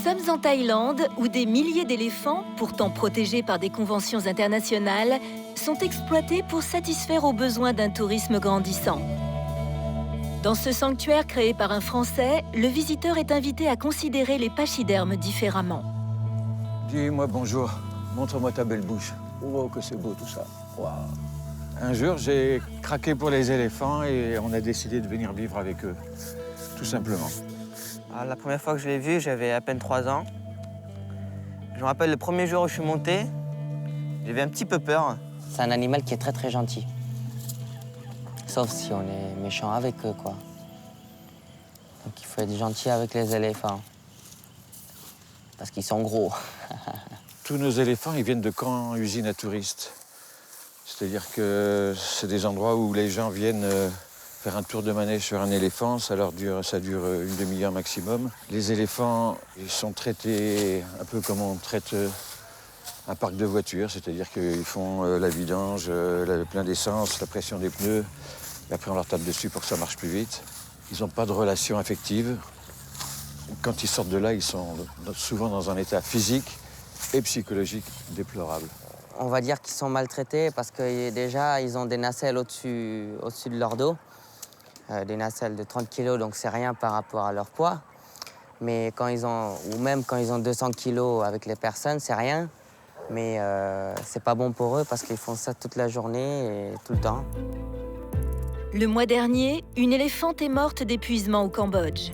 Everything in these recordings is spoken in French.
sommes en Thaïlande où des milliers d'éléphants, pourtant protégés par des conventions internationales, sont exploités pour satisfaire aux besoins d'un tourisme grandissant. Dans ce sanctuaire créé par un Français, le visiteur est invité à considérer les pachydermes différemment. Dis-moi bonjour, montre-moi ta belle bouche. Oh, que c'est beau tout ça. Wow. Un jour, j'ai craqué pour les éléphants et on a décidé de venir vivre avec eux, tout simplement. Alors, la première fois que je l'ai vu, j'avais à peine 3 ans. Je me rappelle le premier jour où je suis monté, j'avais un petit peu peur. C'est un animal qui est très gentil. Sauf si on est méchant avec eux, quoi. Donc il faut être gentil avec les éléphants. Parce qu'ils sont gros. Tous nos éléphants, ils viennent de camps usines à touristes. C'est-à-dire que c'est des endroits où les gens viennent faire un tour de manège sur un éléphant. Ça dure une demi-heure maximum. Les éléphants, ils sont traités un peu comme on traite un parc de voitures. C'est-à-dire qu'ils font la vidange, le plein d'essence, la pression des pneus. Et après, on leur tape dessus pour que ça marche plus vite. Ils n'ont pas de relation affective. Quand ils sortent de là, ils sont souvent dans un état physique et psychologique déplorable. On va dire qu'ils sont maltraités parce que déjà, ils ont des nacelles au-dessus de leur dos. Des nacelles de 30 kilos, donc c'est rien par rapport à leur poids. Mais même quand ils ont 200 kilos avec les personnes, c'est rien. Mais c'est pas bon pour eux parce qu'ils font ça toute la journée et tout le temps. Le mois dernier, une éléphante est morte d'épuisement au Cambodge.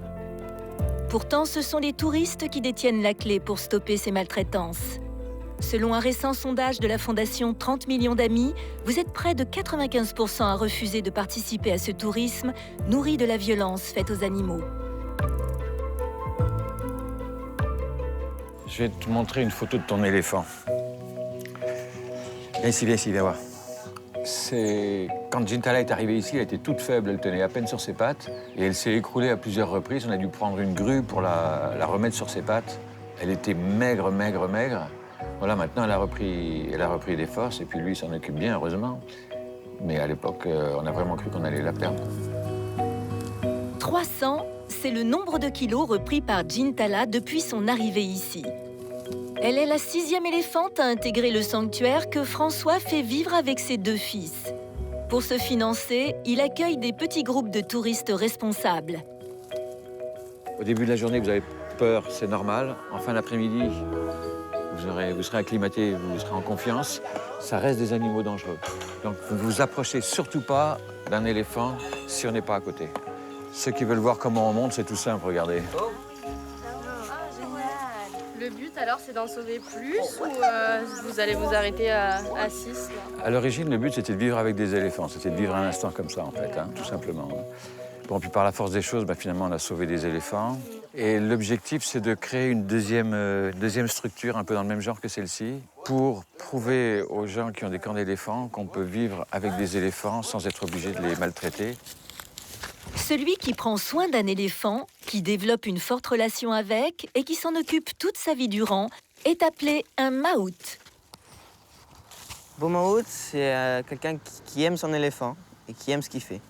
Pourtant, ce sont les touristes qui détiennent la clé pour stopper ces maltraitances. Selon un récent sondage de la fondation 30 millions d'amis, vous êtes près de 95% à refuser de participer à ce tourisme nourri de la violence faite aux animaux. Je vais te montrer une photo de ton éléphant. Viens ici, viens voir. Quand Jintala est arrivée ici, elle était toute faible, elle tenait à peine sur ses pattes. Et elle s'est écroulée à plusieurs reprises. On a dû prendre une grue pour la remettre sur ses pattes. Elle était maigre. Voilà, maintenant, elle a repris des forces. Et puis lui, il s'en occupe bien, heureusement. Mais à l'époque, on a vraiment cru qu'on allait la perdre. 300, c'est le nombre de kilos repris par Jintala depuis son arrivée ici. Elle est la 6e éléphante à intégrer le sanctuaire que François fait vivre avec ses 2 fils. Pour se financer, il accueille des petits groupes de touristes responsables. Au début de la journée, vous avez peur, c'est normal. En fin d'après-midi, vous serez acclimaté, vous serez en confiance. Ça reste des animaux dangereux. Donc, vous ne vous approchez surtout pas d'un éléphant si on n'est pas à côté. Ceux qui veulent voir comment on monte, c'est tout simple, regardez. Le but, alors, c'est d'en sauver plus ou vous allez vous arrêter à 6 À l'origine, le but, c'était de vivre avec des éléphants. C'était de vivre un instant comme ça, en fait, tout simplement. Bon, puis par la force des choses, finalement, on a sauvé des éléphants. Et l'objectif, c'est de créer une deuxième structure, un peu dans le même genre que celle-ci, pour prouver aux gens qui ont des camps d'éléphants qu'on peut vivre avec des éléphants sans être obligé de les maltraiter. Celui qui prend soin d'un éléphant, qui développe une forte relation avec et qui s'en occupe toute sa vie durant, est appelé un maout. Beau maout, c'est quelqu'un qui aime son éléphant et qui aime ce qu'il fait.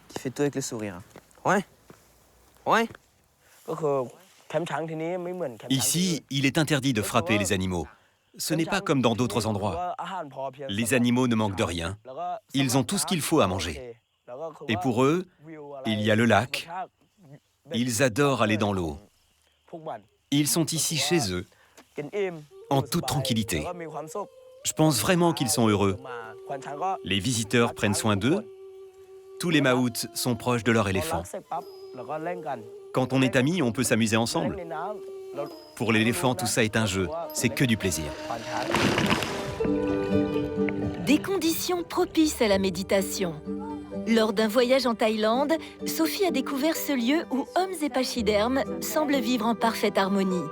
Qui fait tout avec le sourire. Ouais. Ici, il est interdit de frapper les animaux. Ce n'est pas comme dans d'autres endroits. Les animaux ne manquent de rien. Ils ont tout ce qu'il faut à manger. Et pour eux, il y a le lac. Ils adorent aller dans l'eau. Ils sont ici chez eux, en toute tranquillité. Je pense vraiment qu'ils sont heureux. Les visiteurs prennent soin d'eux. Tous les maouts sont proches de leur éléphant. Quand on est amis, on peut s'amuser ensemble. Pour l'éléphant, tout ça est un jeu. C'est que du plaisir. Des conditions propices à la méditation. Lors d'un voyage en Thaïlande, Sophie a découvert ce lieu où hommes et pachydermes semblent vivre en parfaite harmonie.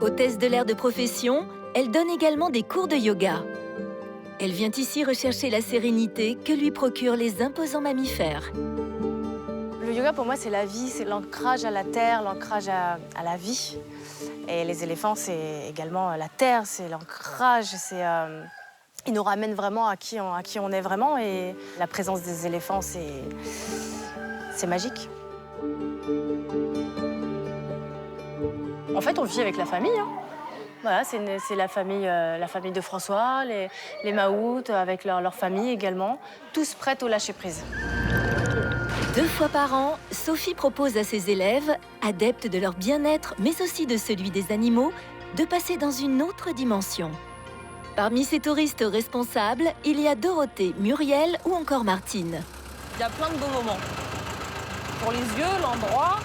Hôtesse de l'air de profession, elle donne également des cours de yoga. Elle vient ici rechercher la sérénité que lui procurent les imposants mammifères. Le yoga, pour moi, c'est la vie, c'est l'ancrage à la terre, l'ancrage à la vie. Et les éléphants, c'est également la terre, c'est l'ancrage, ils nous ramènent vraiment à qui on est vraiment. Et la présence des éléphants, c'est magique. En fait, on vit avec la famille. Hein. Voilà, c'est la famille de François, les Maout, avec leur famille également, tous prêts au lâcher-prise. 2 fois par an, Sophie propose à ses élèves, adeptes de leur bien-être, mais aussi de celui des animaux, de passer dans une autre dimension. Parmi ces touristes responsables, il y a Dorothée, Muriel ou encore Martine. Il y a plein de beaux moments. Pour les yeux, l'endroit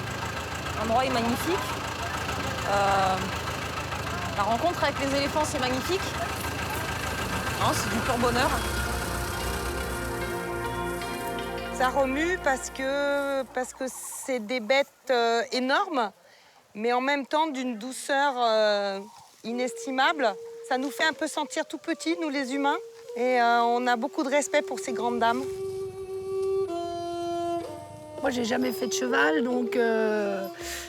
est magnifique. La rencontre avec les éléphants, c'est magnifique. Hein, c'est du pur bonheur. Ça remue parce que c'est des bêtes énormes, mais en même temps d'une douceur inestimable. Ça nous fait un peu sentir tout petits, nous les humains, et on a beaucoup de respect pour ces grandes dames. Moi, j'ai jamais fait de cheval, donc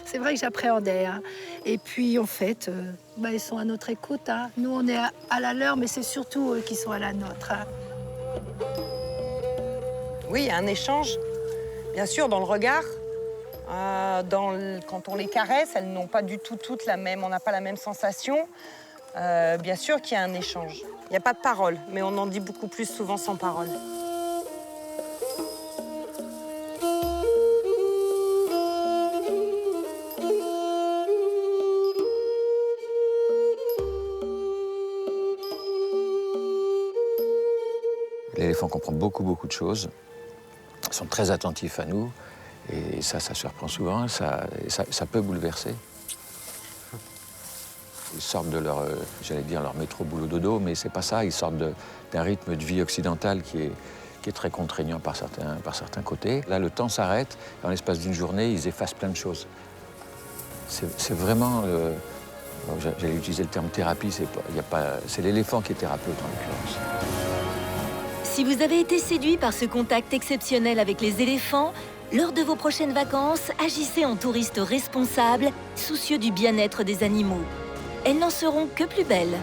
c'est vrai que j'appréhendais. Hein. Et puis, en fait, ils sont à notre écoute. Hein. Nous, on est à la leur, mais c'est surtout eux qui sont à la nôtre. Hein. Oui, il y a un échange, bien sûr, dans le regard. Quand on les caresse, elles n'ont pas du tout toutes la même, on n'a pas la même sensation. Bien sûr qu'il y a un échange. Il n'y a pas de parole, mais on en dit beaucoup plus souvent sans parole. L'éléphant comprend beaucoup de choses. Ils sont très attentifs à nous. Et ça surprend souvent. Ça peut bouleverser. Ils sortent de leur, leur métro boulot dodo, mais c'est pas ça. Ils sortent d'un rythme de vie occidental qui est très contraignant par certains côtés. Là, le temps s'arrête. Dans l'espace d'une journée, ils effacent plein de choses. C'est vraiment, j'allais utiliser le terme thérapie, c'est l'éléphant qui est thérapeute en l'occurrence. Si vous avez été séduit par ce contact exceptionnel avec les éléphants, lors de vos prochaines vacances, agissez en touriste responsable, soucieux du bien-être des animaux. Elles n'en seront que plus belles.